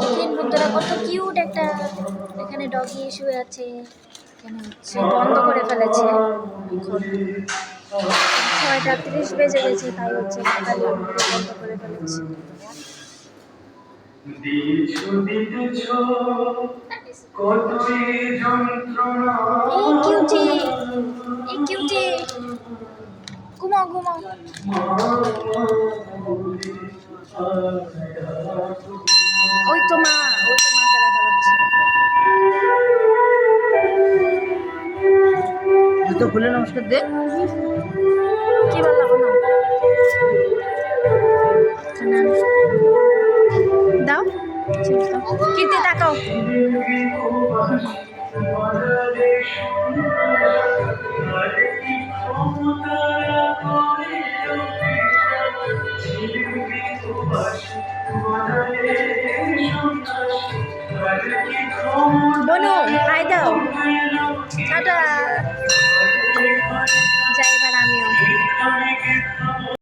দেখেন বন্ধুরা কত কিউট একটা এখানে ডগি শুয়ে আছে। এখানে হচ্ছে বন্ধ করে ফেলেছে, 6:30 বেজে গেছে, তাই হচ্ছে বন্ধ করে ফেলেছে। এই কিউটি, এই কিউটি, ঘুমাও ঘুমাও। ওই তো মা, ওই তো মাকে দেখা যাচ্ছে। জুতো খুলে নমস্কার দে। কি বললাম না দাও, কীর্তি তাকাও। বনু হাই দাও, টাটা।